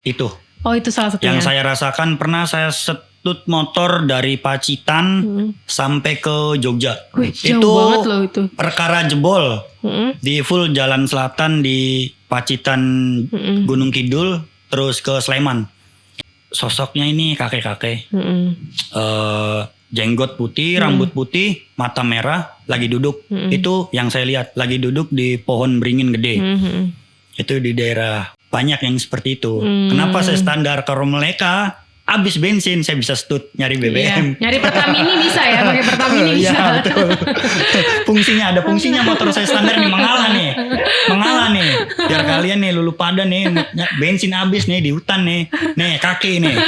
Itu. Oh, itu salah satunya. Yang saya rasakan, pernah saya setut motor dari Pacitan sampai ke Jogja. Wih, jauh banget loh itu. Perkara jebol di full jalan selatan di Pacitan, Gunung Kidul, terus ke Sleman. Sosoknya ini kakek-kakek, jenggot putih, rambut putih, mata merah, lagi duduk. Itu yang saya lihat, lagi duduk di pohon beringin gede. Itu di daerah banyak yang seperti itu. Kenapa saya standar? Kalau mereka habis bensin, saya bisa stut nyari BBM. Iya. Nyari Pertamini bisa ya, pakai Pertamini bisa. Iya, betul. Fungsinya ada fungsinya motor saya standar nih, mengalah nih. Biar kalian nih lulu pada nih, bensin habis nih di hutan nih kaki nih.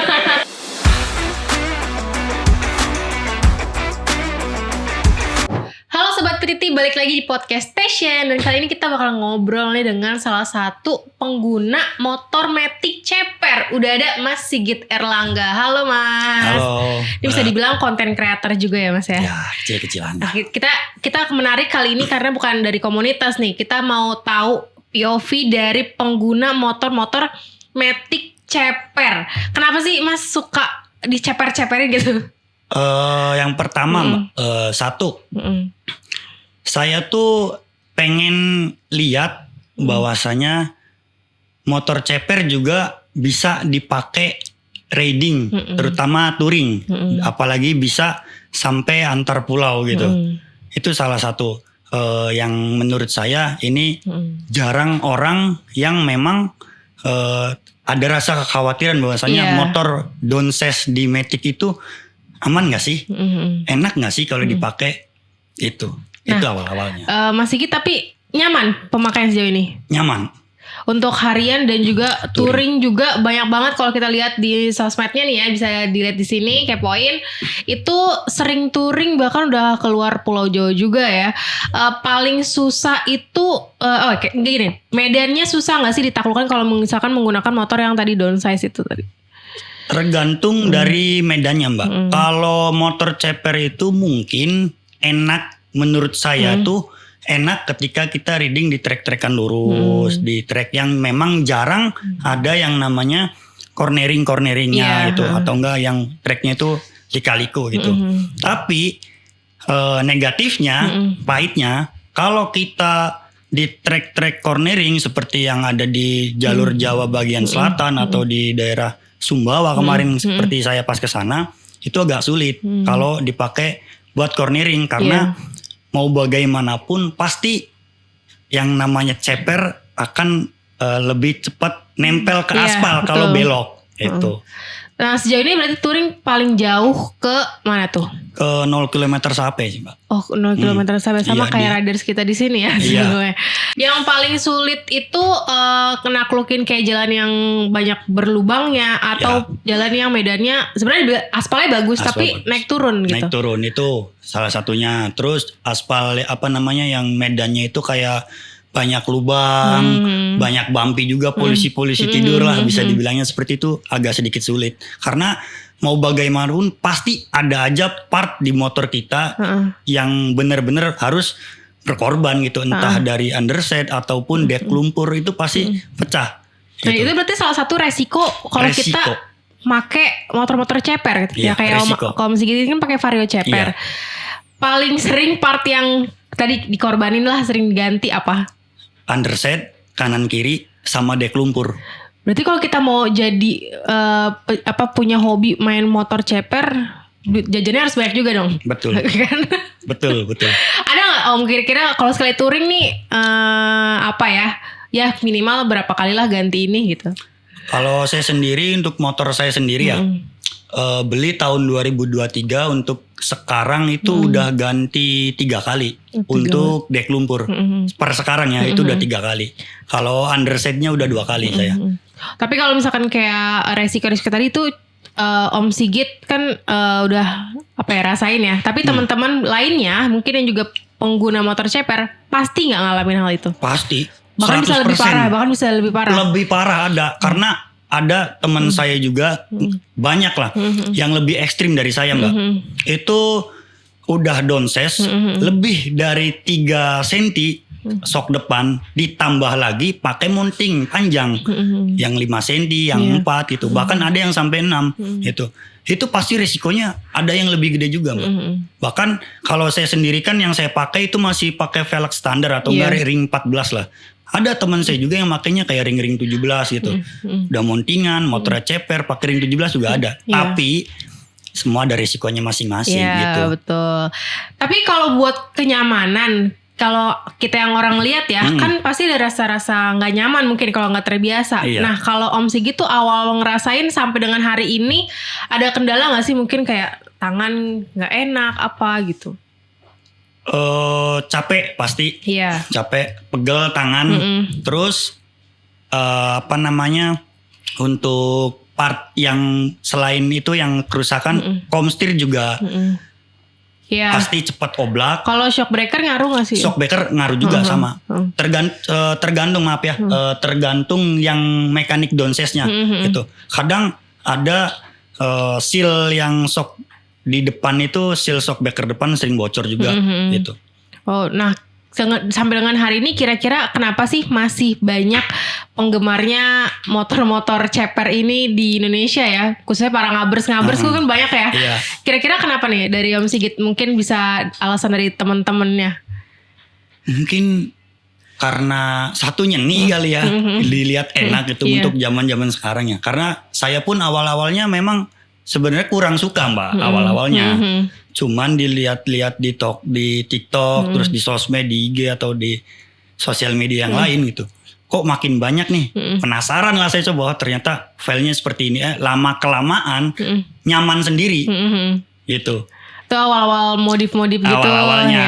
Halo Sobat Pretty, balik lagi di podcast Station. Dan kali ini kita bakal ngobrol nih dengan salah satu pengguna motor Matic Ceper. Udah ada Mas Sigit Erlangga. Halo Mas. Halo. Ini bisa dibilang konten creator juga ya Mas ya? Ya, kecil-kecilan. Nah, kita menarik kali ini karena bukan dari komunitas nih. Kita mau tahu POV dari pengguna motor-motor Matic Ceper. Kenapa sih Mas suka diceper-ceperin gitu? Yang pertama, satu, saya tuh pengen lihat bahwasanya motor ceper juga bisa dipakai riding, terutama touring, apalagi bisa sampai antar pulau gitu. Itu salah satu yang menurut saya ini jarang orang yang memang ada rasa kekhawatiran bahwasanya motor downsize di Matic itu aman gak sih? Enak gak sih kalau dipakai? Itu awal-awalnya. Mas Sigit tapi nyaman pemakaian sejauh ini? Nyaman. Untuk harian dan juga touring juga banyak banget kalau kita lihat di sosmednya nih ya, bisa dilihat di sini, kepoin. Itu sering touring bahkan udah keluar Pulau Jawa juga ya. Paling susah itu kayak gini, medannya susah gak sih ditaklukkan kalau misalkan menggunakan motor yang tadi downsize itu tadi? Tergantung dari medannya Mbak. Kalau motor ceper itu mungkin enak menurut saya tuh enak ketika kita riding di trek-trekan lurus, di trek yang memang jarang ada yang namanya cornering-corneringnya gitu, atau enggak yang treknya itu lika-liku gitu. Tapi negatifnya, pahitnya, kalau kita di trek-trek cornering seperti yang ada di jalur Jawa bagian selatan atau di daerah Sumbawa kemarin seperti saya pas ke sana, itu agak sulit kalau dipakai buat cornering karena mau bagaimanapun pasti yang namanya ceper akan lebih cepat nempel ke aspal kalau belok itu. Nah sejauh ini berarti touring paling jauh ke mana tuh? Ke 0 km sampai sih Mbak. Oh 0 km sampai sama kayak riders kita di sini ya. Iya. Yang paling sulit itu naklukin kayak jalan yang banyak berlubangnya atau jalan yang medannya sebenarnya aspalnya bagus tapi bagus. Naik turun gitu. Naik turun itu salah satunya. Terus aspal yang medannya itu kayak banyak lubang, banyak bumpy juga, polisi-polisi tidur lah bisa dibilangnya seperti itu, agak sedikit sulit. Karena mau bagaimanapun pasti ada aja part di motor kita yang benar-benar harus berkorban gitu, entah dari underset ataupun dek lumpur itu pasti pecah. Nah gitu. Itu berarti salah satu resiko kalau kita make motor-motor ceper gitu ya, kayak kalau Mas Sigit kan pakai Vario ceper. Paling sering part yang tadi dikorbanin lah, sering diganti apa? Underset, kanan kiri, sama dek lumpur. Berarti kalau kita mau jadi punya hobi main motor ceper, jajannya harus banyak juga dong. Betul. Kan? Betul. Ada nggak Om kira-kira kalau sekali touring nih ya minimal berapa kali lah ganti ini gitu? Kalau saya sendiri untuk motor saya sendiri beli tahun 2023 untuk sekarang itu udah ganti 3 kali untuk dek lumpur. Per sekarang ya itu udah 3 kali. Kalau undersetnya udah 2 kali saya. Tapi kalau misalkan kayak resiko-resiko tadi itu Om Sigit kan udah rasain ya. Tapi teman-teman lainnya mungkin yang juga pengguna motor ceper pasti nggak ngalamin hal itu. Pasti. Bahkan 100%. Bisa lebih parah. Lebih parah ada karena ada teman saya juga banyak lah yang lebih ekstrim dari saya Mbak. Itu udah downsize lebih dari 3 senti sok depan, ditambah lagi pakai mounting panjang yang 5 cm, yang 4 gitu, bahkan ada yang sampai 6 gitu. Itu pasti risikonya ada yang lebih gede juga, Mbak. Bahkan kalau saya sendiri kan yang saya pakai itu masih pakai velg standar atau enggak ring 14 lah. Ada teman saya juga yang makainya kayak ring 17 gitu. Udah mountingan, motornya ceper, pakai ring 17 juga ada. Tapi semua ada risikonya masing-masing gitu. Iya, betul. Tapi kalau buat kenyamanan, kalau kita yang orang lihat ya, kan pasti ada rasa-rasa nggak nyaman mungkin kalau nggak terbiasa. Iya. Nah, kalau Om Sigit tuh awal ngerasain sampai dengan hari ini, ada kendala nggak sih? Mungkin kayak tangan nggak enak apa gitu? Capek pasti. Iya. Capek, pegel tangan. Terus untuk part yang selain itu yang kerusakan, komstir juga pasti cepat oblak. Kalau shock breaker ngaruh gak sih? Shock breaker ngaruh juga sama. Tergantung tergantung yang mekanik downsiznya gitu. Kadang ada seal yang shock di depan itu, seal shock breaker depan sering bocor juga gitu. Oh, nah sampai dengan hari ini kira-kira kenapa sih masih banyak penggemarnya motor-motor ceper ini di Indonesia ya? Khususnya para ngabers itu kan banyak ya. Iya. Kira-kira kenapa nih dari Om Sigit? Mungkin bisa alasan dari teman-temannya. Mungkin karena satunya nih kali ya, dilihat enak itu untuk zaman-zaman sekarang ya. Karena saya pun awal-awalnya memang sebenarnya kurang suka, Mbak, awal-awalnya. Cuman dilihat-lihat di TikTok, terus di sosmed, di IG atau di sosial media yang lain gitu. Kok makin banyak nih, penasaran lah saya coba, ternyata filenya seperti ini. Lama kelamaan nyaman sendiri gitu. Itu awal-awal modif-modif gitu. Awal-awalnya.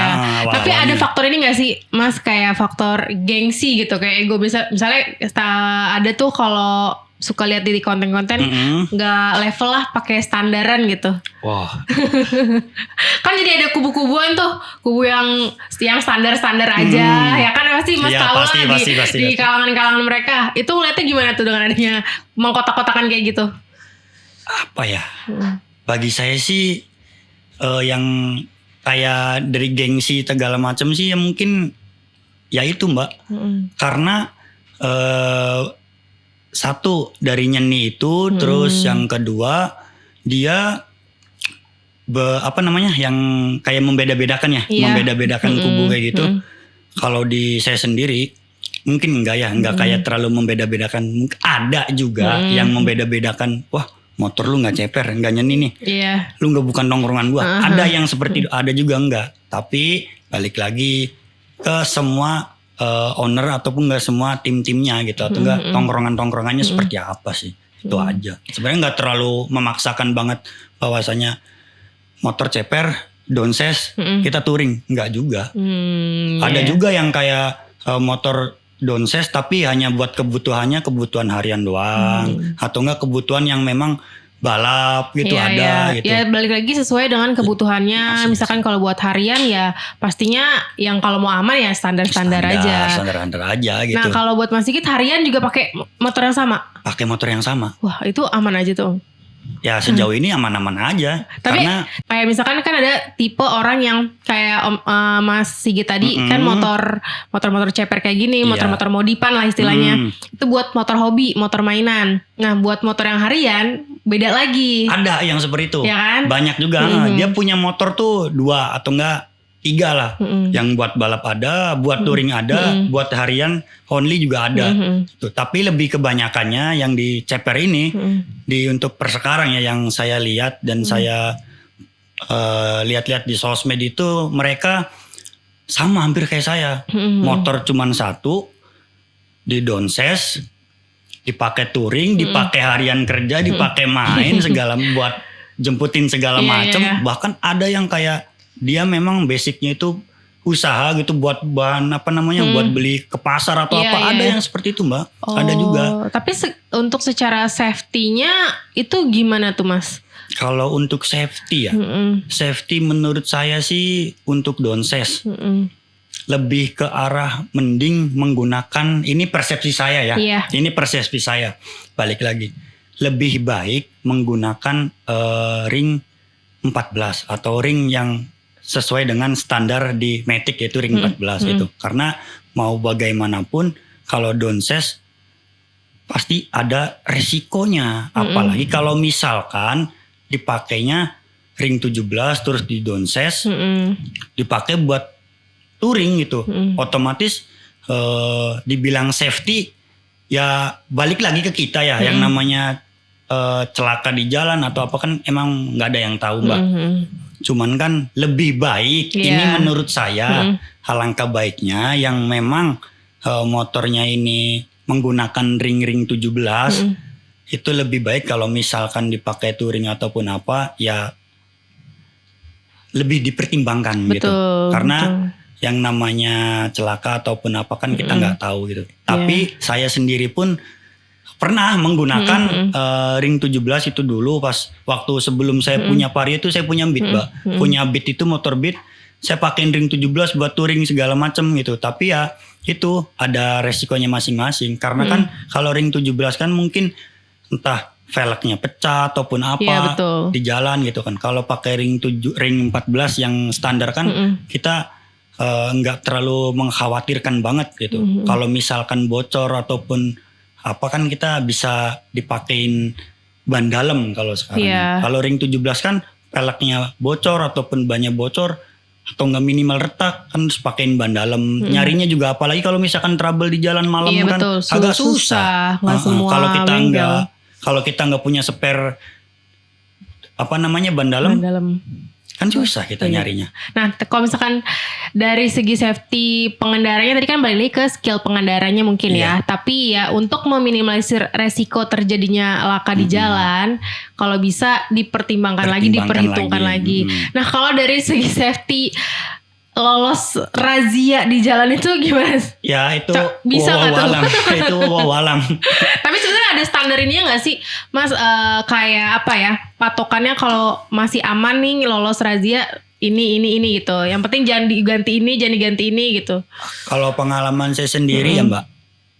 Tapi ada faktor ini gak sih Mas, kayak faktor gengsi gitu, kayak ego. Misalnya ada tuh kalau suka lihat di konten-konten nggak level lah pakai standaran gitu. Wah. Kan jadi ada kubu-kubuan tuh, kubu yang standar-standar aja, ya kan pasti Mas tahu lah di kalangan-kalangan mereka. Itu ngeliatnya gimana tuh dengan adanya mengkotak-kotakan kayak gitu? Apa ya? Bagi saya sih yang kayak dari gengsi segala macam sih ya mungkin ya itu, Mbak. Karena satu dari nyeni itu, terus yang kedua dia yang kayak membeda-bedakan ya, membeda-bedakan kubu kayak gitu. Kalau di saya sendiri mungkin enggak kayak terlalu membeda-bedakan. Ada juga yang membeda-bedakan. Wah, motor lu nggak ceper, nggak nyeni nih. Lu nggak, bukan nongkrongan gua. Ada yang seperti itu, ada juga enggak. Tapi balik lagi ke semua owner ataupun nggak semua tim-timnya gitu, atau enggak tongkrongannya seperti apa sih, itu aja. Sebenarnya nggak terlalu memaksakan banget bahwasanya motor ceper downsize kita touring, nggak juga. Ada juga yang kayak motor downsize tapi hanya buat kebutuhan harian doang, atau enggak kebutuhan yang memang balap gitu, gitu. Ya balik lagi sesuai dengan kebutuhannya. Misalkan kalau buat harian ya pastinya yang kalau mau aman ya standar-standar aja. Standar gitu. Nah, kalau buat Mas Sigit harian juga pakai motor yang sama? Pakai motor yang sama. Wah, itu aman aja tuh. Ya sejauh ini aman-aman aja. Tapi karena kayak misalkan kan ada tipe orang yang kayak Mas Sigit tadi kan motor-motor ceper kayak gini, motor-motor modifan lah istilahnya. Itu buat motor hobi, motor mainan. Nah, buat motor yang harian beda lagi. Ada yang seperti itu. Ya kan? Banyak juga. Dia punya motor tuh 2 atau enggak 3 lah. Yang buat balap ada, buat touring ada, buat harian only juga ada. Tuh, tapi lebih kebanyakannya yang di ceper ini untuk persekarang ya, yang saya lihat dan saya lihat-lihat di sosmed itu, mereka sama hampir kayak saya. Motor cuman 1, di downsize, dipakai touring, dipakai harian kerja, dipakai main segala, buat jemputin segala macam. Bahkan ada yang kayak dia memang basicnya itu usaha gitu, buat bahan buat beli ke pasar atau ada yang seperti itu, Mbak. Ada juga. Tapi untuk secara safety-nya itu gimana tuh, Mas? Kalau untuk safety ya, safety menurut saya sih untuk downsize lebih ke arah mending menggunakan, ini persepsi saya ya, ini persepsi saya, balik lagi, lebih baik menggunakan ring 14 atau ring yang sesuai dengan standar di Matic, yaitu ring 14 itu. Karena mau bagaimanapun kalau downsize pasti ada resikonya. Apalagi kalau misalkan dipakainya ring 17 terus di downsize dipakai buat touring gitu. Otomatis dibilang safety ya balik lagi ke kita ya. Yang namanya celaka di jalan atau apa kan emang nggak ada yang tahu Mbak. Cuman kan lebih baik ini menurut saya alangkah baiknya yang memang motornya ini menggunakan ring-ring 17 itu lebih baik kalau misalkan dipakai touring ataupun apa ya lebih dipertimbangkan gitu. Karena yang namanya celaka ataupun apa kan kita nggak tahu gitu. Tapi saya sendiri pun pernah menggunakan ring 17 itu dulu pas waktu sebelum saya punya Vario itu saya punya Beat Mbak. Punya Beat itu motor Beat. Saya pakein ring 17 buat touring segala macam gitu. Tapi ya itu ada resikonya masing-masing. Karena kan kalau ring 17 kan mungkin entah velgnya pecah ataupun apa di jalan gitu kan. Kalau pakai ring 14 yang standar kan kita nggak terlalu mengkhawatirkan banget gitu. Kalau misalkan bocor ataupun apa kan kita bisa dipakein ban dalam kalau sekarang. Kalau ring 17 kan velgnya bocor ataupun bannya bocor atau nggak minimal retak kan harus pakein ban dalam. Nyarinya juga apalagi kalau misalkan trouble di jalan malam kan agak susah. Kalau kita nggak punya spare apa namanya ban dalam. Kan susah kita nyarinya. Nah kalau misalkan dari segi safety pengendaranya tadi kan balik lagi ke skill pengendaranya mungkin ya. Tapi ya untuk meminimalisir resiko terjadinya laka di jalan, kalau bisa dipertimbangkan lagi, diperhitungkan lagi. Nah kalau dari segi safety lolos razia di jalan itu gimana? Ya itu bisa nggak tuh? Itu wawalam. Tapi sebenarnya ada standar ininya nggak sih, Mas? Kayak apa ya? Patokannya kalau masih aman nih lolos razia ini gitu. Yang penting jangan diganti ini, jangan diganti ini gitu. Kalau pengalaman saya sendiri ya Mbak,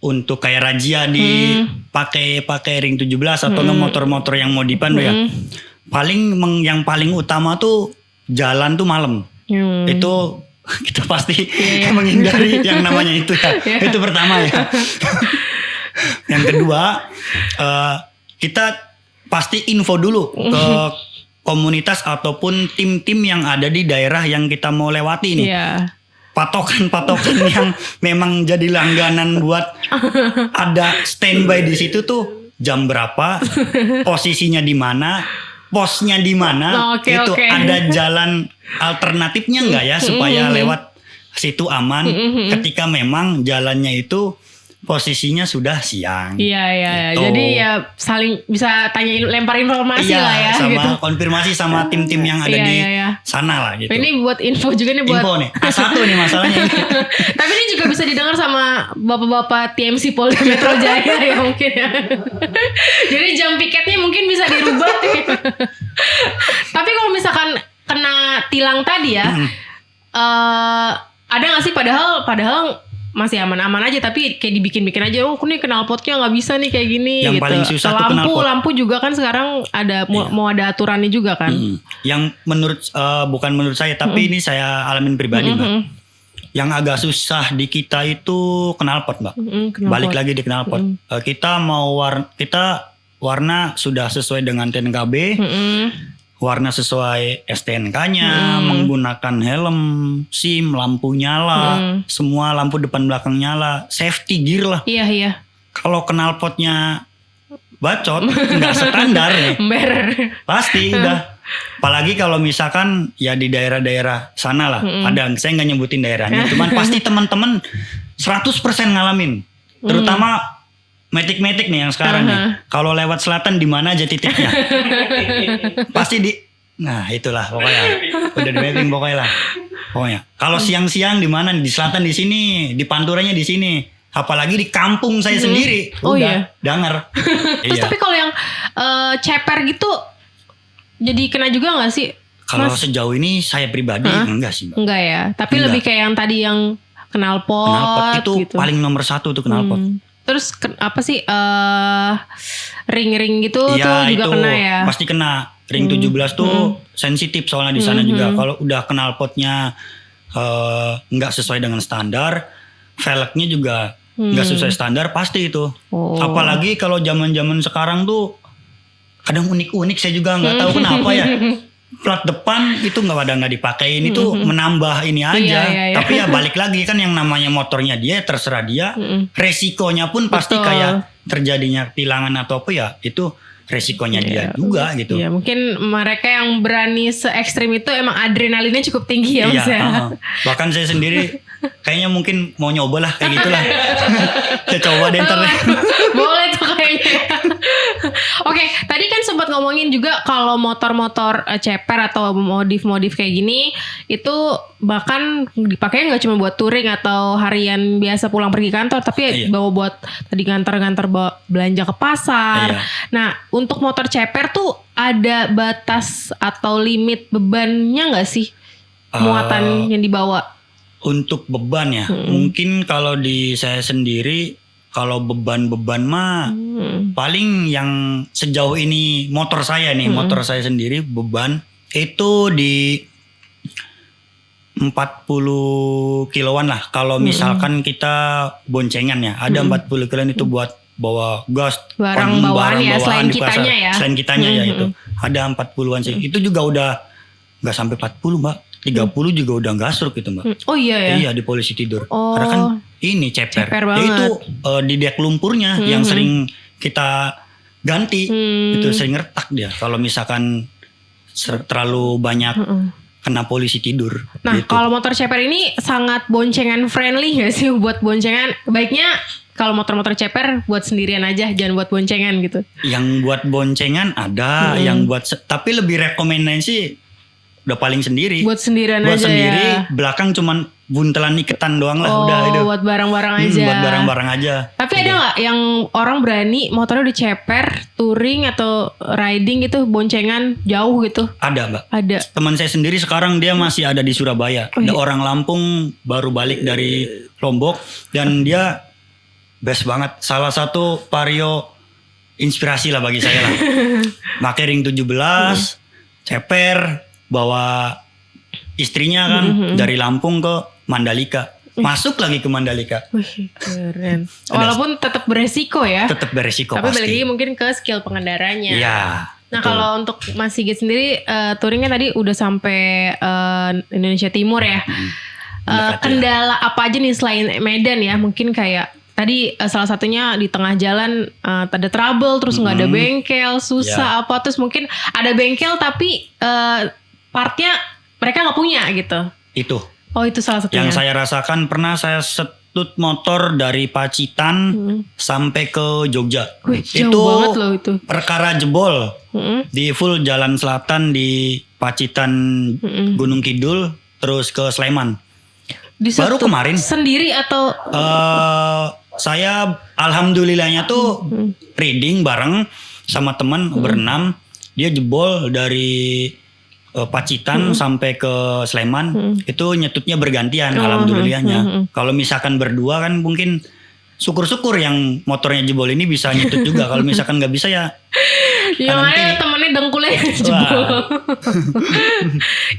untuk kayak razia pakai ring 17 atau motor-motor yang modifan ya. Yang paling utama tuh jalan tuh malam. Itu kita pasti menghindari yang namanya itu ya. Itu pertama ya. Yang kedua kita pasti info dulu ke komunitas ataupun tim-tim yang ada di daerah yang kita mau lewati nih. Patokan-patokan yang memang jadi langganan buat ada standby di situ tuh jam berapa, posisinya di mana, posnya di mana, ada jalan alternatifnya enggak ya supaya lewat situ aman ketika memang jalannya itu posisinya sudah siang. Iya. Gitu. Jadi ya saling bisa lempar informasi lah ya. Sama gitu. Konfirmasi sama tim-tim yang ada di sana lah gitu. Ini buat info juga nih buat. Info nih. A1 nih masalahnya. Tapi ini juga bisa didengar sama bapak-bapak TMC Polda Metro Jaya ya mungkin ya. Jadi jam piketnya mungkin bisa dirubah. Tapi kalau misalkan kena tilang tadi ya, ada nggak sih padahal masih aman-aman aja tapi kayak dibikin-bikin aja, aku nih knalpotnya nggak bisa nih kayak gini. Yang gitu. paling susah tuh knalpot. Lampu juga kan sekarang ada mau ada aturannya juga kan. Yang bukan menurut saya tapi ini saya alamin pribadi Mbak. Yang agak susah di kita itu knalpot Mbak. Balik lagi di knalpot. Kita mau warna sudah sesuai dengan TNKB. Warna sesuai STNK-nya, menggunakan helm, SIM, lampu nyala, semua lampu depan belakang nyala, safety gear lah. Iya. Kalau knalpotnya bacot, nggak standar nih. Pasti udah. Apalagi kalau misalkan ya di daerah-daerah sana lah, ada, saya nggak nyebutin daerahnya, cuman pasti teman-teman 100% ngalamin, terutama Matic nih yang sekarang nih. Kalau lewat selatan di mana aja titiknya? Pasti nah itulah pokoknya. Udah di mapping pokoknya lah. Pokoknya. Kalau siang-siang di mana? Di selatan di sini, di Panturanya di sini. Apalagi di kampung saya sendiri. Danger. Terus tapi kalau yang ceper gitu jadi kena juga nggak sih? Kalau sejauh ini saya pribadi enggak sih Mbak. Enggak ya. Tapi lebih kayak yang tadi yang knalpot itu gitu. Paling nomor 1 tuh knalpot. Terus apa sih ring-ring gitu tuh juga itu kena ya? Pasti kena. Ring 17 tuh sensitif soalnya di sana juga. Kalau udah knalpotnya nggak sesuai dengan standar, velgnya juga nggak sesuai standar pasti itu. Apalagi kalau zaman-zaman sekarang tuh kadang unik-unik, saya juga nggak tahu kenapa ya. Plat depan itu nggak dipakein, itu menambah ini aja. Iya. Tapi ya balik lagi kan yang namanya motornya dia, terserah dia. Resikonya pun pasti kayak terjadinya tilangan atau apa ya, itu resikonya dia juga gitu. Ya mungkin mereka yang berani se-ekstrim itu emang adrenalinnya cukup tinggi ya Mas ya. Bahkan saya sendiri kayaknya mungkin mau nyoba lah kayak gitulah. Saya coba deh ntar. Boleh tuh kayaknya. Oke, tadi kan sempat ngomongin juga kalau motor-motor ceper atau modif-modif kayak gini itu bahkan dipakai nggak cuma buat touring atau harian biasa pulang pergi kantor, tapi bawa buat tadi ngantar-ngantar belanja ke pasar. Nah, untuk motor ceper tuh ada batas atau limit bebannya nggak sih, muatan yang dibawa? Untuk beban ya, mungkin kalau di saya sendiri, kalau beban-beban mah paling yang sejauh ini motor saya sendiri beban itu di 40 kiloan lah. Kalau misalkan kita boncengan ya, ada 40 kiloan itu buat bawa gas, barang bawaan ya, selain di pasar. Kitanya ya. Selain kitanya ya itu. Ada 40-an sih. Itu juga udah nggak sampai 40 Mbak. 30 juga udah gasruk gitu Mbak. Oh iya ya? Iya, di polisi tidur. Karena kan ini ceper banget. Itu di dek lumpurnya yang sering kita ganti. Itu sering retak dia kalau misalkan terlalu banyak kena polisi tidur. Nah gitu. Kalau motor ceper ini sangat boncengan friendly gak sih buat boncengan? Baiknya kalau motor-motor ceper buat sendirian aja, jangan buat boncengan gitu. Yang buat boncengan ada, yang buat tapi lebih rekomendasi udah paling sendiri. Buat sendirian buat aja sendiri, ya. Belakang cuman buntelan iketan doang lah, udah itu. Buat barang-barang aja. Buat barang-barang aja. Tapi ada nggak yang orang berani motornya udah ceper, touring atau riding gitu, boncengan jauh gitu? Ada Mbak. Ada. Teman saya sendiri sekarang dia masih ada di Surabaya. Ada orang Lampung baru balik dari Lombok dan dia best banget. Salah satu vario inspirasi lah bagi saya lah. Pakai ring 17, ceper, bawa istrinya kan dari Lampung ke Mandalika. Masuk lagi ke Mandalika. Wih, keren. Walaupun tetap beresiko ya. Tetap beresiko tapi pasti. balik lagi mungkin ke skill pengendaranya. Iya. Nah kalau untuk Mas Sigit sendiri touringnya tadi udah sampai Indonesia Timur ya. Kendala apa aja nih selain Medan ya? Mungkin kayak tadi salah satunya di tengah jalan ada trouble, terus nggak ada bengkel, susah apa, terus mungkin ada bengkel tapi partnya mereka nggak punya gitu. Itu. Oh itu salah satunya. Yang saya rasakan pernah saya setut motor dari Pacitan sampai ke Jogja. Wih, jauh itu banget loh itu. Perkara jebol di full jalan selatan di Pacitan Gunung Kidul terus ke Sleman. Baru kemarin. Sendiri atau? Saya alhamdulillahnya tuh reading bareng sama teman berenam. Dia jebol dari Pacitan sampai ke Sleman. Itu nyetutnya bergantian alhamdulillahnya. Kalau misalkan berdua kan mungkin syukur-syukur yang motornya jebol ini bisa nyetut juga. Kalau misalkan nggak bisa ya yang ada temennya dengkulnya jebol.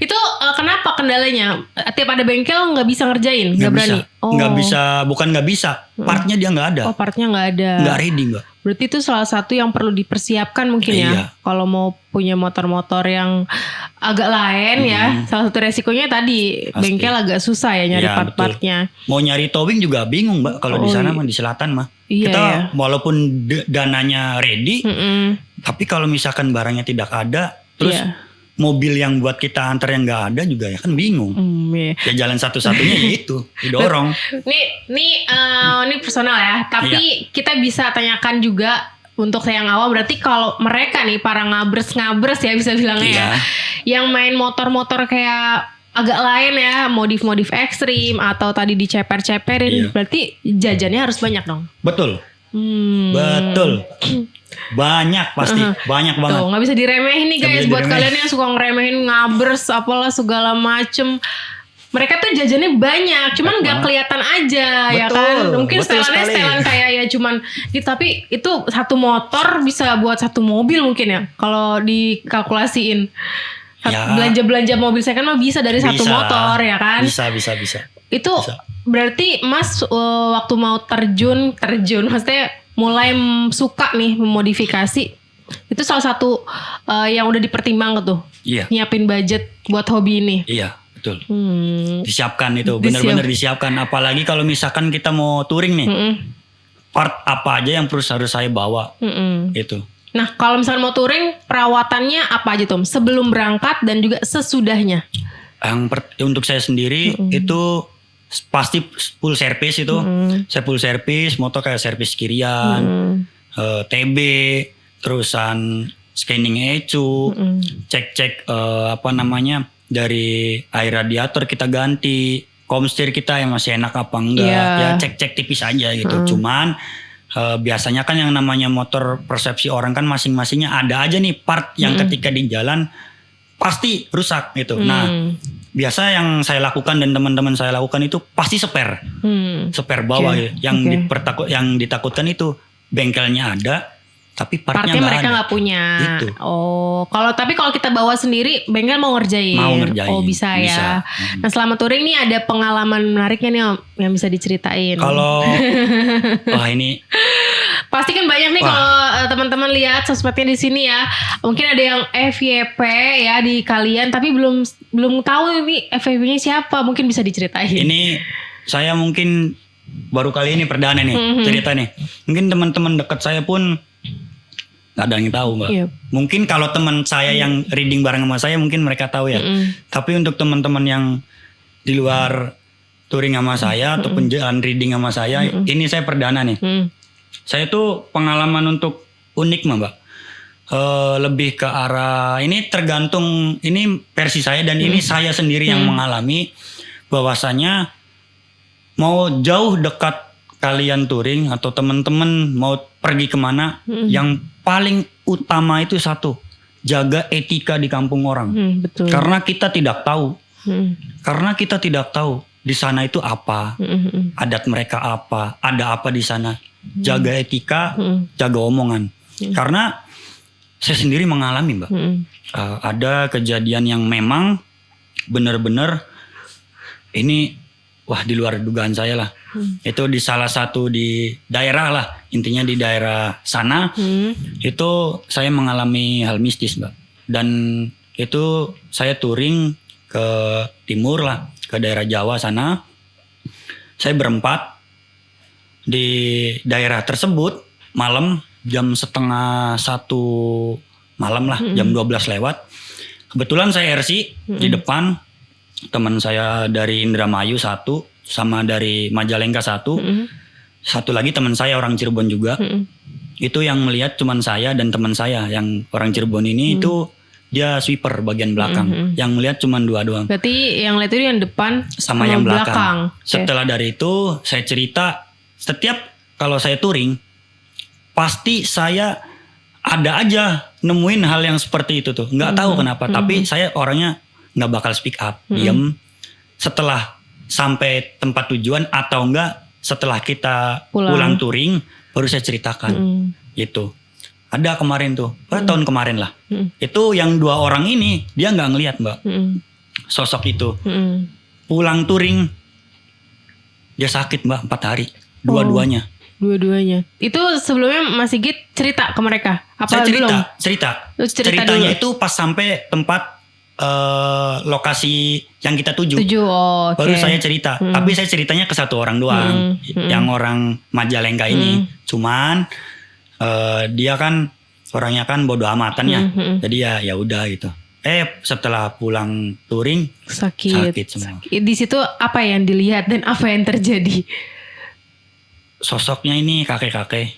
Itu kenapa kendalanya? Tiap ada bengkel nggak bisa ngerjain, nggak berani. Nggak bisa, bukan nggak bisa. Partnya dia nggak ada. Oh partnya nggak ada. Nggak ready Mbak. Berarti itu salah satu yang perlu dipersiapkan mungkin ya. Kalau mau punya motor-motor yang agak lain ya. Salah satu resikonya tadi pasti. Bengkel agak susah ya nyari part-partnya. Mau nyari towing juga bingung Mbak. Kalau di sana mah di selatan mah. Iya, kita walaupun dananya ready. Tapi kalau misalkan barangnya tidak ada. Terus mobil yang buat kita antar yang nggak ada juga ya kan bingung. Ya jalan satu-satunya ya itu didorong. Ini personal ya. Tapi kita bisa tanyakan juga untuk yang awam. Berarti kalau mereka nih para ngabres ya bisa bilangnya ya. Yang main motor-motor kayak agak lain ya, modif-modif ekstrim atau tadi diceper-ceperin. Berarti jajannya harus banyak dong. Betul. Betul. Banyak pasti, banyak banget. Tuh, gak bisa diremehin nih guys. Buat kalian yang suka ngeremehin ngabers apalah segala macem. Mereka tuh jajannya banyak, cuman gak kelihatan aja. Betul, ya kan. Mungkin setelan kayak ya cuman tapi itu satu motor bisa buat satu mobil mungkin ya. Kalau dikalkulasiin belanja-belanja mobil saya kan mah bisa dari satu motor ya kan. Bisa. Itu berarti Mas waktu mau terjun maksudnya mulai suka nih memodifikasi, itu salah satu yang udah dipertimbangkan tuh. Iya. Nyiapin budget buat hobi ini. Iya, betul. Disiapkan itu, benar-benar disiapkan. Apalagi kalau misalkan kita mau touring nih, part apa aja yang harus saya bawa, itu. Nah, kalau misalnya mau touring, perawatannya apa aja Tom? Sebelum berangkat dan juga sesudahnya. Untuk saya sendiri itu pasti full service itu. Saya full service, motor kayak servis kirian, TB, terusan scanning ECU, cek dari air radiator kita ganti, komstir kita yang masih enak apa enggak, ya cek-cek tipis aja gitu. Cuman biasanya kan yang namanya motor, persepsi orang kan masing-masingnya ada aja nih part yang ketika di jalan pasti rusak gitu. Nah, biasa yang saya lakukan dan teman-teman saya lakukan itu pasti spare bawah gitu. Yang ditakutkan itu bengkelnya ada tapi partnya mereka nggak punya. Gitu. Oh, kalau kita bawa sendiri, bengkel mau ngerjain. Oh, bisa ya. Nah, selama touring nih ada pengalaman menariknya nih Om yang bisa diceritain. Kalau wah ini pasti kan banyak nih kalau teman-teman lihat sosmednya di sini ya. Mungkin ada yang FYP ya di kalian, tapi belum tahu ini FYP-nya siapa. Mungkin bisa diceritain. Ini saya mungkin baru kali ini perdana nih cerita nih. Mungkin teman-teman dekat saya pun gak ada yang tahu Mbak. Mungkin kalau teman saya yang reading bareng sama saya mungkin mereka tahu ya. Tapi untuk teman-teman yang di luar touring sama saya ataupun jalan reading sama saya, ini saya perdana nih. Saya tuh pengalaman untuk unik Mbak. Lebih ke arah ini tergantung, ini versi saya dan ini saya sendiri yang mengalami, bahwasanya mau jauh dekat kalian touring atau teman-teman mau pergi kemana, yang paling utama itu satu, jaga etika di kampung orang. Betul. Karena kita tidak tahu. Karena kita tidak tahu di sana itu apa, adat mereka apa, ada apa di sana. Jaga etika, jaga omongan. Karena saya sendiri mengalami Mbak, ada kejadian yang memang benar-benar ini di luar dugaan saya lah. Itu di salah satu di daerah lah, intinya di daerah sana, itu saya mengalami hal mistis Mbak. Dan itu saya touring ke timur lah, ke daerah Jawa sana. Saya berempat di daerah tersebut malam jam 12:30 malam lah, jam 12 lewat. Kebetulan saya RC di depan, teman saya dari Indramayu satu, sama dari Majalengka satu lagi teman saya orang Cirebon juga. Itu yang melihat cuman saya dan teman saya yang orang Cirebon ini itu dia sweeper bagian belakang. Yang melihat cuman 2 doang. Berarti yang lihat itu yang depan sama yang belakang. Setelah dari itu saya cerita, setiap kalau saya touring pasti saya ada aja nemuin hal yang seperti itu tuh. Nggak tahu kenapa, tapi saya orangnya nggak bakal speak up, diem. Setelah sampai tempat tujuan atau enggak setelah kita pulang touring baru saya ceritakan. Gitu. Ada kemarin tuh, tahun kemarin lah. Itu yang 2 orang ini dia nggak ngelihat Mbak. Sosok itu. Pulang touring dia sakit Mbak 4 hari. Dua-duanya. Itu sebelumnya Mas Sigit cerita ke mereka? Apa saya belum? Ceritanya itu pas sampai tempat lokasi yang kita tuju. Baru saya cerita. Tapi saya ceritanya ke 1 orang doang, yang orang Majalengka ini. Cuman dia kan orangnya kan bodo amatan ya. Jadi ya udah gitu. Setelah pulang touring sakit semua. Di situ apa yang dilihat dan apa yang terjadi? Sosoknya ini kakek-kakek.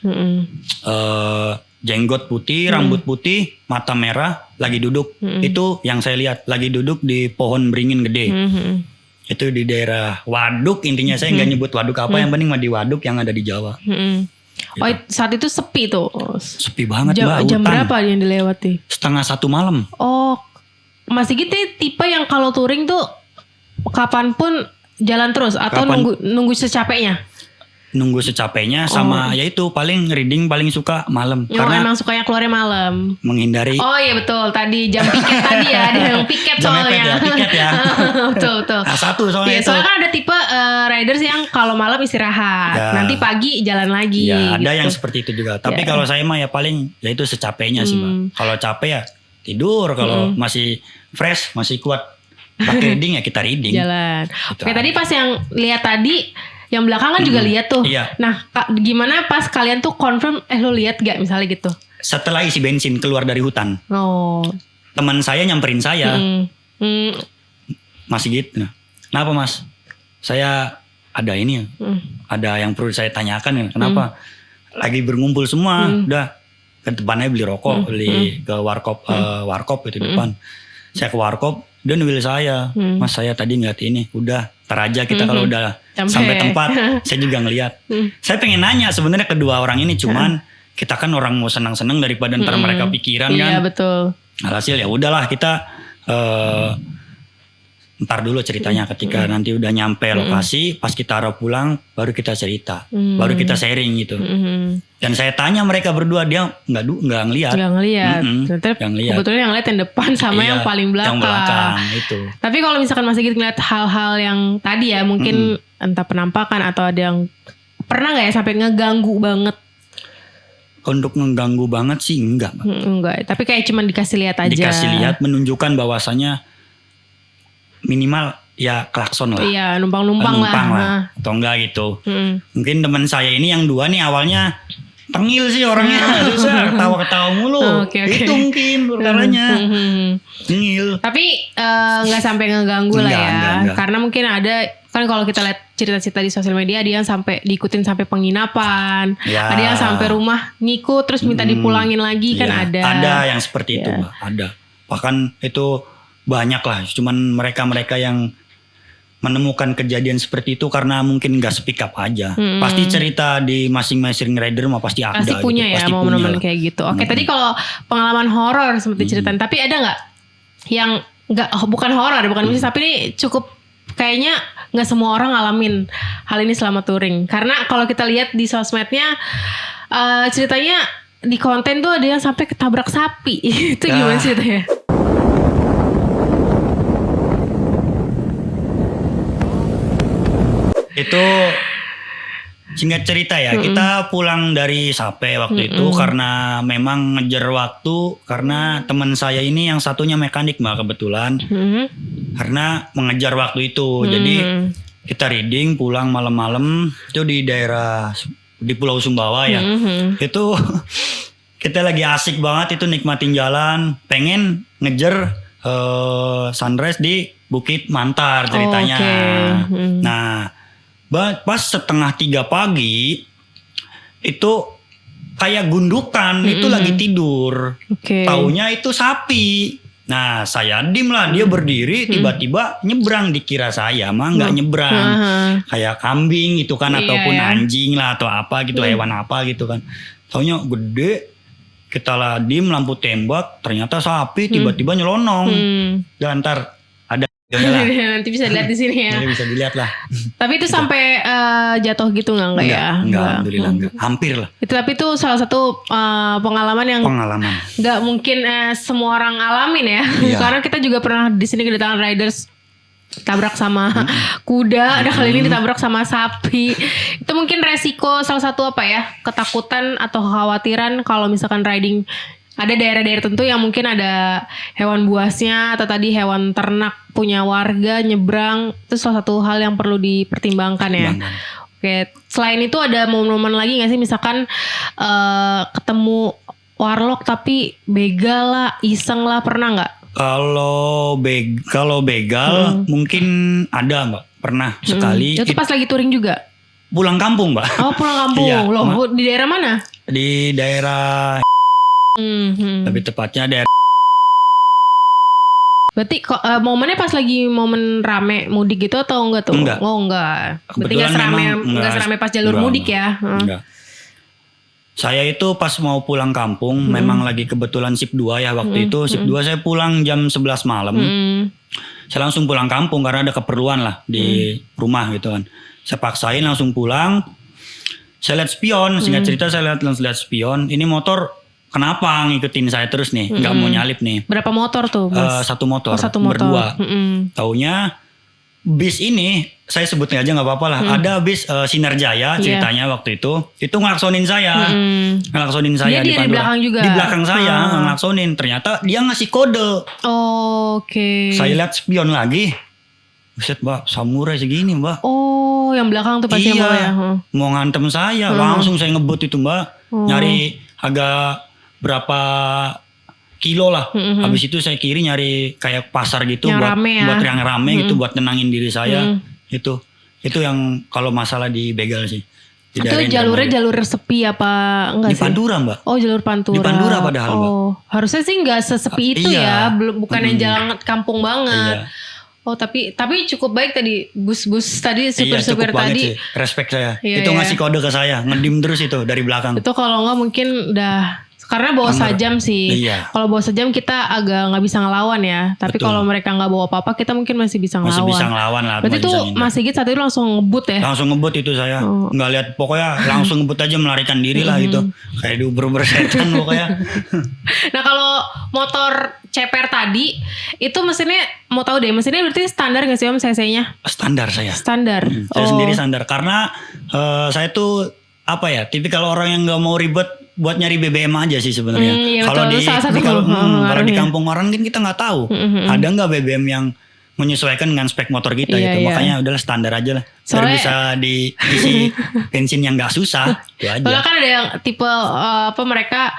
Jenggot putih, rambut putih, mata merah, lagi duduk. Itu yang saya lihat, lagi duduk di pohon beringin gede. Itu di daerah waduk, intinya saya nggak nyebut waduk apa, yang penting mah di waduk yang ada di Jawa. Gitu. Oh, saat itu sepi tuh. Sepi banget Mbak. Jam berapa yang dilewati? 12:30 malam. Oh, Mas Sigit tipe yang kalau touring tuh kapanpun jalan terus atau nunggu secapeknya? Nunggu secapeknya sama yaitu paling reading paling suka malam. Karena emang sukanya keluarnya malam. Menghindari. Oh iya betul, tadi jam piket tadi ya, ada yang piket soalnya. Piket ya. Betul. Nah, 1 soalnya itu. Soalnya kan ada tipe riders yang kalau malam istirahat, Ya. nanti pagi jalan lagi. Ya ada gitu. yang seperti itu juga. Tapi Ya. kalau saya mah ya paling ya itu secapeknya sih Mbak. Kalau capek ya tidur. Kalau masih fresh, masih kuat pakai reading ya kita reading. Jalan. Gitu Oke, aja. tadi pas yang lihat tadi, yang belakang kan juga lihat tuh. Iya. Nah, gimana pas kalian tuh confirm, lo lihat gak misalnya gitu? Setelah isi bensin keluar dari hutan, Oh. teman saya nyamperin saya. Hmm. Masih gitu. Kenapa Mas? Saya ada ini ya. Ada yang perlu saya tanyakan ya. Kenapa? Lagi berkumpul semua. Udah ke depannya beli rokok. Beli ke warkop itu depan. Saya ke warkop. Dia nungguin saya. Mas saya tadi ngeliat ini. Udah ntar aja kita kalau udah sampai tempat. Saya juga ngeliat. Saya pengen nanya sebenarnya kedua orang ini. Cuman kita kan orang mau senang-senang daripada ntar mereka pikiran kan. Iya betul. Alhasil ya udahlah kita ntar dulu ceritanya ketika nanti udah nyampe lokasi, pas kita arah pulang baru kita cerita, baru kita sharing gitu. Dan saya tanya mereka berdua, dia nggak ngeliat. Nggak ngeliat. Nggak ngeliat. Kebetulan yang ngeliat yang depan sama Iya, yang paling belakang. Yang belakang itu. Tapi kalau misalkan Mas Sigit ngeliat hal-hal yang tadi ya, mungkin entah penampakan atau ada yang pernah nggak ya sampai ngeganggu banget? Untuk ngeganggu banget sih enggak, Mbak. Enggak, tapi kayak cuman dikasih lihat aja. Dikasih lihat menunjukkan bahwasannya minimal ya klakson lah. Iya, numpang-numpang lah. Atau enggak gitu. Mungkin teman saya ini yang dua nih awalnya tengil sih orangnya. Susah ketawa-ketawa mulu. Oke. Itu mungkin perkaranya. Tengil. Tapi nggak sampai ngeganggu lah ya. Enggak. Karena mungkin ada kan kalau kita lihat cerita-cerita di sosial media, ada yang sampai diikutin sampai penginapan, Ya. ada yang sampai rumah ngikut terus minta dipulangin lagi kan Ya, ada. Ada yang seperti itu, Mbak. Ada. Bahkan itu banyak lah. Cuman mereka-mereka yang menemukan kejadian seperti itu karena mungkin nggak speak up aja. Pasti cerita di masing-masing rider mah pasti ada. Pasti punya gitu. ya Pasti momen-momen lah. kayak gitu. Oke, tadi kalau pengalaman horor seperti cerita, tapi ada nggak yang nggak bukan horor, bukan musik, tapi ini cukup kayaknya nggak semua orang ngalamin hal ini selama touring. Karena kalau kita lihat di sosmednya ceritanya di konten tuh ada yang sampai ketabrak sapi. Itu gimana ceritanya? Itu singkat cerita ya, kita pulang dari Sape waktu itu karena memang ngejar waktu karena teman saya ini yang satunya mekanik Mbak kebetulan. Karena mengejar waktu itu. Jadi kita reading pulang malam-malam itu di daerah di Pulau Sumbawa ya. Itu kita lagi asik banget itu nikmatin jalan, pengen ngejar sunrise di Bukit Mantar ceritanya. Nah, pas setengah 3 pagi itu kayak gundukan itu lagi tidur. Taunya itu sapi. Nah saya dim lah, dia berdiri tiba-tiba nyebrang, dikira saya mah nggak nyebrang. Kayak kambing gitu kan, ataupun anjing lah atau apa gitu, hewan apa gitu kan. Taunya gede, kita lah dim lampu tembak, ternyata sapi tiba-tiba nyelonong. Dan ntar ada lah. Nanti bisa lihat di sini ya. Nanti bisa dilihat lah. Tapi itu sampai jatuh gitu nggak ya? Enggak, alhamdulillah enggak. Hampir lah. Tapi itu salah satu pengalaman yang Pengalaman. nggak mungkin semua orang alamin ya. Iya. Karena kita juga pernah di sini kedatangan riders tabrak sama kuda, ada kali ini ditabrak sama sapi. Itu mungkin resiko salah satu apa ya? Ketakutan atau kekhawatiran kalau misalkan riding ada daerah-daerah tertentu yang mungkin ada hewan buasnya atau tadi hewan ternak punya warga nyebrang, itu salah satu hal yang perlu dipertimbangkan ya. Oke, selain itu ada momen-momen lagi nggak sih, misalkan ketemu warlock tapi begal lah, iseng lah, pernah nggak? Kalau begal mungkin ada Mbak, pernah sekali. Itu pas lagi touring juga? Pulang kampung Mbak. Oh pulang kampung, Iya, loh di daerah mana? Di daerah lebih tepatnya daerah. Berarti momennya pas lagi momen rame mudik gitu atau enggak tuh? Enggak. Oh enggak. Berarti Kebetulan enggak serame pas jalur mudik ya? Enggak. Saya itu pas mau pulang kampung memang lagi kebetulan sip 2 ya waktu itu. Sip 2 saya pulang jam 11 malam. Saya langsung pulang kampung karena ada keperluan lah di rumah gitu kan. Saya paksain langsung pulang. Saya lihat spion, singkat cerita saya langsung lihat spion. Ini motor kenapa ngikutin saya terus nih, nggak mau nyalip nih. Berapa motor tuh Mas? Satu motor, Oh, satu motor. berdua. Taunya bis ini saya sebutnya aja nggak apa-apa lah. Ada bis Sinarjaya ceritanya waktu itu ngelaksonin saya, Dia di Pantura. belakang juga. Di belakang saya ngelaksonin. Ternyata dia ngasih kode. Oke. Saya lihat spion lagi. Buset mbak, samurai segini mbak. Oh, yang belakang tuh pasti yang bawa ya. Mau ngantem saya, langsung saya ngebut itu mbak. Nyari agak berapa kilo lah. Habis itu saya kiri nyari kayak pasar gitu Yang buat rame ya. buat yang rame gitu, buat tenangin diri saya. Itu yang kalau masalah di begal sih. Di Itu daerah jalurnya Indramayu. jalur sepi apa enggak Di sih? Pantura mbak. Oh, jalur Pantura. Di Pantura padahal, Mbak. Harusnya sih nggak sesepi itu Iya. ya, bukan yang jalan kampung banget. Iya. Oh, tapi cukup baik tadi bus-bus tadi Iya supir-supir cukup banget tadi. sih. Respect saya. Iya, Itu iya. ngasih kode ke saya. Ngedim terus itu dari belakang. Itu kalau nggak mungkin udah karena bawa sajam sih. Iya. Kalau bawa sajam kita agak nggak bisa ngelawan ya. Tapi Betul. kalau mereka nggak bawa apa-apa kita mungkin masih bisa ngelawan. Masih bisa ngelawan lah. Berarti masih tuh bisa ngindar. Mas Sigit saat itu langsung ngebut ya. Langsung ngebut itu saya. Nggak lihat, pokoknya langsung ngebut aja melarikan diri lah gitu. Kayak diuber-uber setan pokoknya. Nah kalau motor ceper tadi itu mesinnya mau tahu deh, mesinnya berarti standar nggak sih Om cc-nya? Standar saya. Standar. Saya sendiri standar. Karena saya tuh apa ya, tipikal orang yang nggak mau ribet buat nyari BBM aja sih sebenarnya. Iya, Kalau betul. di, Salah satu di kalau pengaruhnya. di kampung orang kan kita nggak tahu ada nggak BBM yang menyesuaikan dengan spek motor kita Iya, gitu. iya. Makanya udahlah standar aja lah. Biar Soalnya- bisa diisi bensin yang nggak susah. Itu aja. Soalnya kan ada yang tipe mereka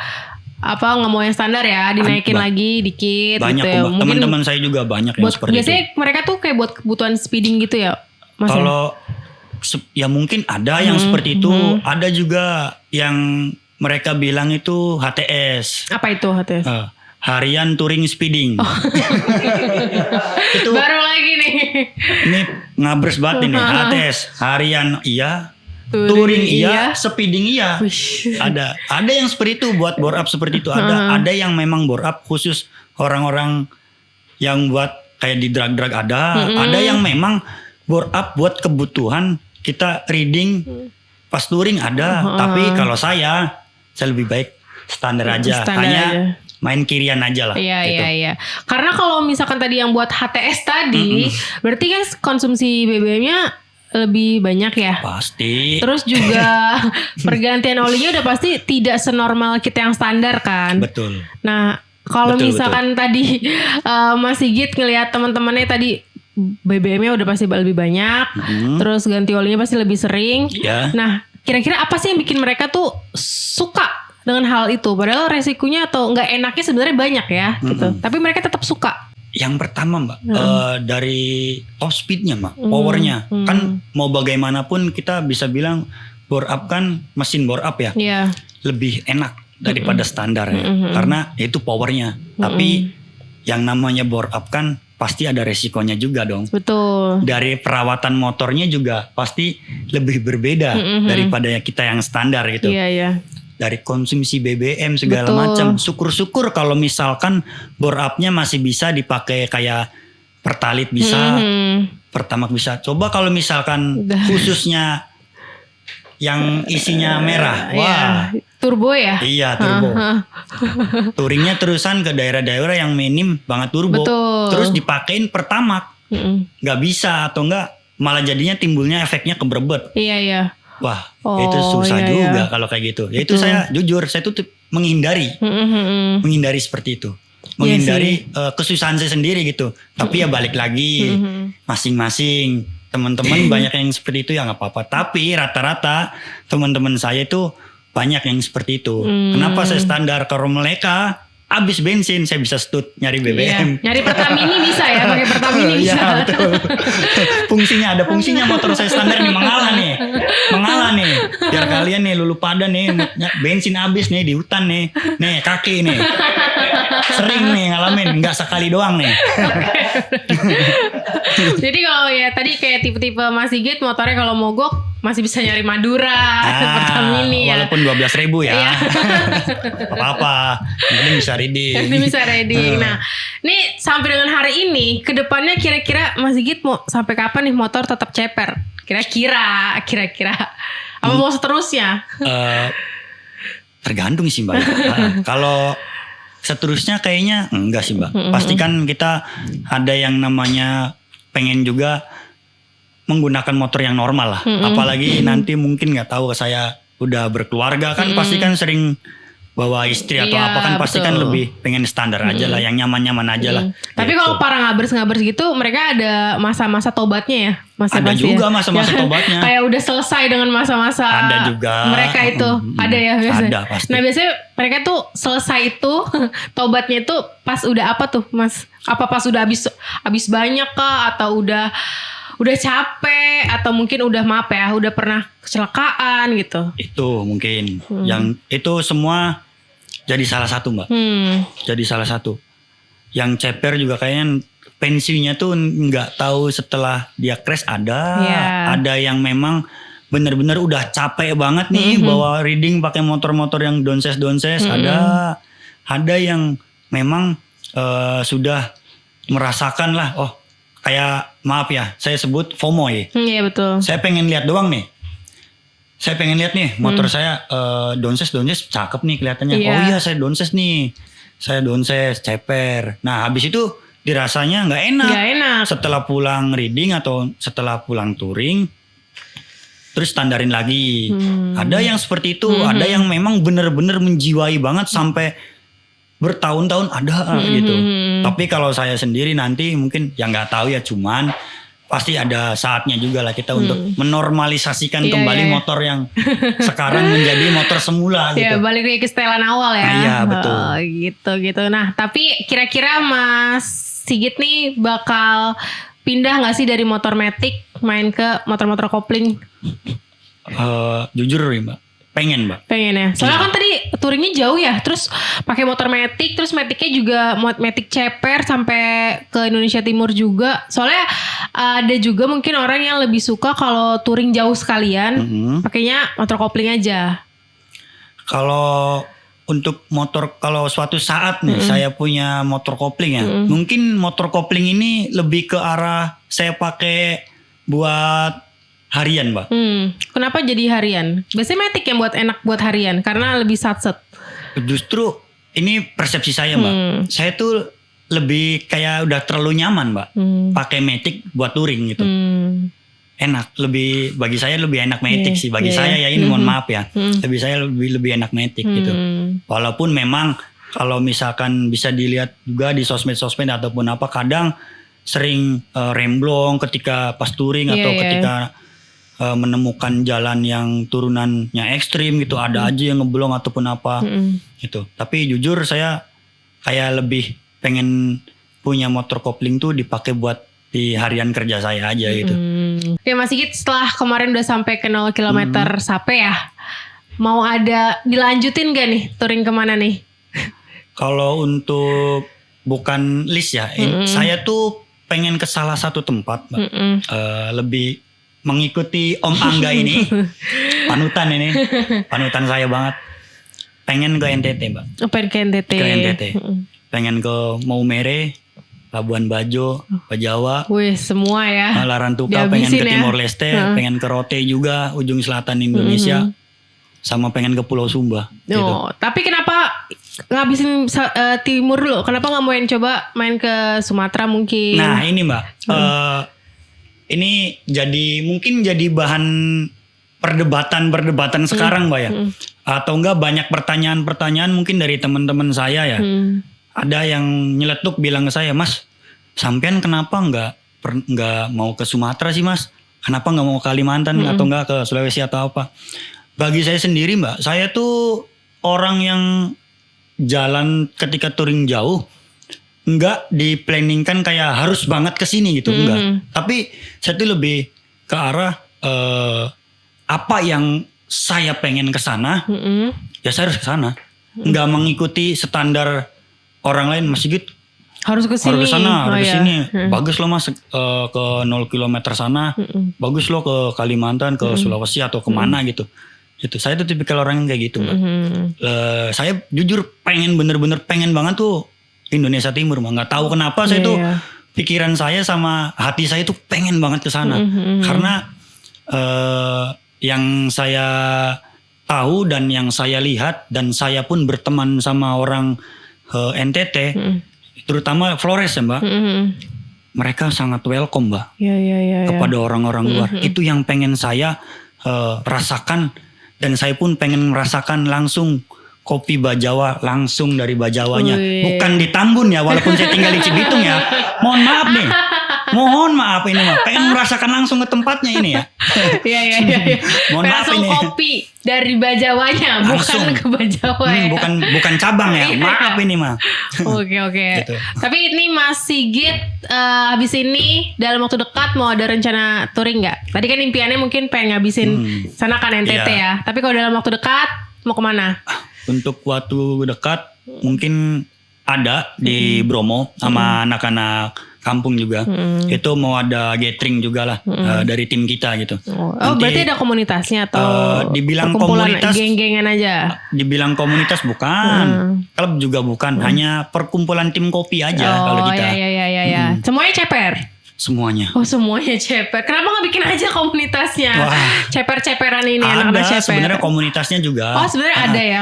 nggak mau yang standar ya, dinaikin Mbak. lagi dikit Banyak gitu ya. kok, Mbak. Teman-teman saya juga banyak yang buat seperti biasanya itu. mereka tuh kayak buat kebutuhan speeding gitu ya, Mas. Kalau ya mungkin ada yang seperti itu, ada juga yang mereka bilang itu HTS. Apa itu HTS? Harian touring speeding. Itu Baru lagi nih. ini ngabres banget ini. HTS harian iya, touring iya, speeding iya. Wish. Ada yang seperti itu buat bore up seperti itu ada yang memang bore up khusus orang-orang yang buat kayak di drag-drag ada yang memang bore up buat kebutuhan kita reading pas touring ada. Tapi kalau saya lebih baik standar aja, Standar hanya aja. main kirian aja lah. Iya gitu. iya. Karena kalau misalkan tadi yang buat HTS tadi, berarti kan konsumsi BBM-nya lebih banyak ya. Pasti. Terus juga pergantian olinya udah pasti tidak senormal kita yang standar kan. Betul. Nah, kalau Betul, misalkan tadi Mas Sigit ngelihat teman-temannya tadi BBM-nya udah pasti lebih banyak, terus ganti olinya pasti lebih sering. Iya. Nah, kira-kira apa sih yang bikin mereka tuh suka dengan hal itu? Padahal resikonya atau nggak enaknya sebenarnya banyak ya, gitu. Tapi mereka tetap suka. Yang pertama Mbak, dari top speednya Mbak, powernya. Kan mau bagaimanapun kita bisa bilang bore up kan mesin bore up ya. Iya. Lebih enak daripada standar ya. Karena itu powernya. Tapi yang namanya bore up kan pasti ada resikonya juga dong. Betul. Dari perawatan motornya juga pasti lebih berbeda daripada kita yang standar gitu. Iya, iya. Dari konsumsi BBM segala Betul. macam. Syukur-syukur kalau misalkan bore up-nya masih bisa dipakai kayak Pertalite bisa, Pertamax bisa. Coba kalau misalkan Udah. khususnya yang isinya merah. Wah. Iya. Turbo ya? Iya turbo. Touringnya terusan ke daerah-daerah yang minim banget turbo. Betul. Terus dipakein Pertamax. Nggak bisa atau enggak malah jadinya timbulnya efeknya keberebet. Iya, iya. Wah, Oh, itu susah iya, juga iya. kalau kayak gitu. Ya itu saya jujur, saya tuh menghindari seperti itu. Menghindari kesusahan saya sendiri gitu. Tapi ya balik lagi masing-masing teman-teman banyak yang seperti itu ya nggak apa-apa. Tapi rata-rata teman-teman saya itu banyak yang seperti itu. Kenapa saya standar? Kalau mereka habis bensin saya bisa stut nyari BBM. Iya. Nyari Pertamini bisa ya, pakai Pertamini bisa. Iya betul. Ada fungsinya motor saya standar nih, mengalah nih. Biar kalian nih lulu pada nih bensin habis nih di hutan nih kaki nih. Sering nih ngalamin, nggak sekali doang nih. Jadi kalau ya tadi kayak tipe-tipe Mas Sigit motornya kalau mogok masih bisa nyari Madura, Pertamini ya. Walaupun 12.000 ya. Iya. Apa-apa. Yang penting bisa reading. Ini bisa reading. Nah, nih sampai dengan hari ini, kedepannya kira-kira Mas Sigit mau sampai kapan nih motor tetap ceper? Kira-kira. Apa mau seterusnya? Tergantung sih Mbak. Kalau seterusnya kayaknya enggak sih Mbak. Pastikan kita ada yang namanya pengen juga menggunakan motor yang normal lah. Apalagi nanti mungkin nggak tahu saya udah berkeluarga kan pasti kan sering bawa istri atau Iya, apa kan pasti kan betul. lebih pengen standar aja lah, yang nyaman-nyaman aja lah. Tapi Gitu. kalau para ngabers gitu mereka ada masa-masa tobatnya ya? Ada juga masa-masa Ya, tobatnya. Kayak udah selesai dengan masa-masa Ada juga. mereka itu. Ada ya biasanya? Ada pasti. Nah biasanya mereka tuh selesai itu tobatnya itu pas udah apa tuh Mas? Apa pas udah habis banyak kah? Atau udah capek? Atau mungkin udah maaf ya udah pernah kecelakaan gitu? Itu mungkin yang itu semua jadi salah satu Mbak. Jadi salah satu. Yang ceper juga kayaknya pensiunnya tuh nggak tahu setelah dia crash ada. Iya. Ada yang memang benar-benar udah capek banget nih bawa riding pakai motor-motor yang donses ada. Ada yang memang sudah merasakan lah, oh kayak maaf ya saya sebut FOMO ya. Iya betul. Saya pengen lihat doang nih. Saya pengen lihat nih motor saya donses cakep nih kelihatannya. Iya. Oh iya saya donses nih. Saya donses ceper. Nah habis itu dirasanya nggak enak. Gak enak. Setelah pulang riding atau setelah pulang touring, terus standarin lagi. Ada yang seperti itu. Ada yang memang benar-benar menjiwai banget sampai bertahun-tahun ada gitu. Tapi kalau saya sendiri nanti mungkin ya nggak tahu ya, cuman pasti ada saatnya juga lah kita untuk menormalisasikan Iya, kembali iya. motor yang sekarang menjadi motor semula gitu. Ya balik lagi ke setelan awal ya. Iya, betul. Oh, gitu. Nah tapi kira-kira Mas Sigit nih bakal pindah gak sih dari motor matic main ke motor-motor kopling? Jujur ya Mbak, pengen Mbak. Pengen ya. Soalnya kan tadi touringnya jauh ya. Terus pakai motor matic, terus maticnya juga matic ceper sampai ke Indonesia Timur juga. Soalnya ada juga mungkin orang yang lebih suka kalau touring jauh sekalian pakainya motor kopling aja. Kalau untuk motor, kalau suatu saat nih saya punya motor kopling ya, mungkin motor kopling ini lebih ke arah saya pakai buat harian Mbak. Kenapa jadi harian? Biasanya matic yang buat enak buat harian karena lebih satset. Justru ini persepsi saya Mbak. Saya tuh lebih kayak udah terlalu nyaman Mbak pakai matic buat touring gitu. Enak, lebih bagi saya lebih enak matic sih bagi saya ya, ini mohon maaf ya. Saya lebih enak matic gitu. Walaupun memang kalau misalkan bisa dilihat juga di sosmed ataupun apa, kadang sering remblong ketika pas touring atau ketika menemukan jalan yang turunannya ekstrim gitu, ada aja yang ngeblong ataupun apa gitu. Tapi jujur saya kayak lebih pengen punya motor kopling tuh dipakai buat di harian kerja saya aja gitu. Oke Mas Sigit, setelah kemarin udah sampai ke 0 km Sape ya, mau ada dilanjutin gak nih touring kemana nih? Kalau untuk bukan list ya, saya tuh pengen ke salah satu tempat Mbak. Lebih mengikuti Om Angga ini, panutan saya banget. Pengen ke NTT Mbak. Pengen ke NTT. Pengen ke Maumere, Labuan Bajo, Bajawa. Wih semua ya. Larantuka, pengen ke ya. Timor Leste, pengen ke Rote juga, ujung selatan Indonesia. Sama pengen ke Pulau Sumba. Gitu. Tapi kenapa ngabisin timur dulu? Kenapa nggak mau coba main ke Sumatera mungkin? Nah ini Mbak, ini mungkin jadi bahan perdebatan sekarang Mbak ya. Atau enggak banyak pertanyaan-pertanyaan mungkin dari teman-teman saya ya. Ada yang nyeletuk bilang ke saya, Mas, sampean kenapa nggak mau ke Sumatera sih Mas? Kenapa nggak mau ke Kalimantan atau enggak ke Sulawesi atau apa? Bagi saya sendiri Mbak, saya tuh orang yang jalan ketika touring jauh enggak diplanningkan kayak harus banget ke sini gitu, enggak. Tapi saya tuh lebih ke arah apa yang saya pengen ke sana, ya saya harus ke sana. Enggak mengikuti standar orang lain, Mas Sigit harus ke sini. Harus ke sana, harus ke sini. Bagus loh Mas ke 0 km sana. Bagus loh ke Kalimantan, ke Sulawesi atau kemana gitu. Itu saya tuh tipikal orang yang kayak gitu Mbak. Saya jujur bener-bener pengen banget tuh Indonesia Timur Mbak. Nggak tahu kenapa saya tuh pikiran saya sama hati saya tuh pengen banget ke sana. Karena yang saya tahu dan yang saya lihat dan saya pun berteman sama orang NTT, terutama Flores ya Mbak. mereka sangat welcome, Mbak, Ya. kepada orang-orang luar. Itu yang pengen saya rasakan, dan saya pun pengen merasakan langsung kopi Bajawa langsung dari Bajawanya. Wih. Bukan di Tambun ya, walaupun saya tinggal di Cibitung ya. Mohon maaf nih. Mohon maaf ini mah. Pengen merasakan langsung ke tempatnya ini ya. Iya. Mohon maaf Langsung ini. kopi dari Bajawanya, Langsung. bukan ke Bajawa ya. Bukan cabang ya. Maaf ini mah. Oke. Gitu. Tapi ini Mas Sigit habis ini dalam waktu dekat mau ada rencana touring nggak? Tadi kan impiannya mungkin pengen ngabisin sana kan NTT Iya. ya. Tapi kalau dalam waktu dekat mau kemana? Untuk waktu dekat mungkin ada di Bromo sama anak-anak kampung juga. Itu mau ada gathering juga lah dari tim kita gitu. Oh, Nanti, berarti ada komunitasnya atau dibilang perkumpulan komunitas, geng-gengan aja? dibilang komunitas bukan, klub juga bukan, hanya perkumpulan tim kopi aja kalau kita. Iya. Semuanya ceper? Semuanya. Oh, semuanya ceper. Kenapa nggak bikin aja komunitasnya? Wah. Ceper-ceperan ini anak-anak Ada ceper. sebenarnya komunitasnya juga. Oh, sebenarnya ada ya.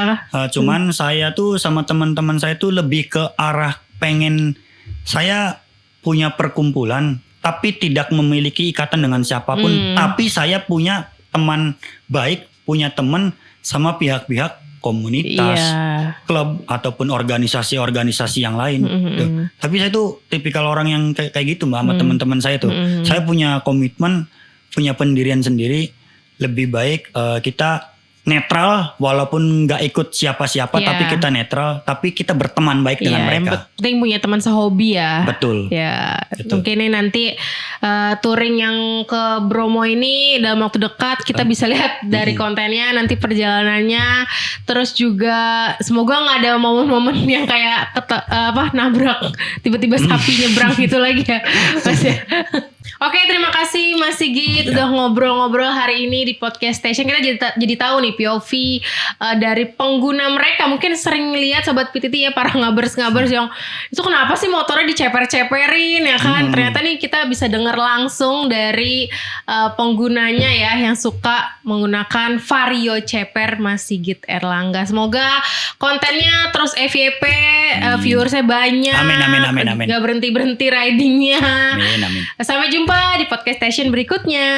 Cuman saya tuh sama teman-teman saya tuh lebih ke arah pengen saya punya perkumpulan tapi tidak memiliki ikatan dengan siapapun, tapi saya punya teman baik, punya teman sama pihak-pihak komunitas, klub ataupun organisasi-organisasi yang lain. Tuh. Tapi saya tuh tipikal orang yang kayak gitu Mbak, sama teman-teman saya tuh. Saya punya komitmen, punya pendirian sendiri. Lebih baik kita netral, walaupun nggak ikut siapa-siapa, tapi kita netral, tapi kita berteman baik dengan mereka. Yang penting punya teman sehobi ya. Betul. Ya, Betul. mungkin ini nanti touring yang ke Bromo ini dalam waktu dekat kita bisa lihat dari kontennya, nanti perjalanannya, terus juga semoga nggak ada momen-momen yang kayak nabrak tiba-tiba sapi nyebrang gitu lagi ya, Mas ya. Oke, terima kasih Mas Sigit udah ngobrol-ngobrol hari ini di Podcast Station. Kita jadi tahu nih POV dari pengguna mereka. Mungkin sering lihat Sobat PTT ya, para ngabers-ngabers yang itu kenapa sih motornya diceper-ceperin ya kan. Ternyata nih kita bisa dengar langsung dari penggunanya ya yang suka menggunakan Vario ceper Mas Sigit Erlangga. Semoga kontennya terus FYP, viewersnya banyak. Amin. Gak berhenti-berhenti ridingnya. Amin. Sampai jumpa di Podcast Station berikutnya.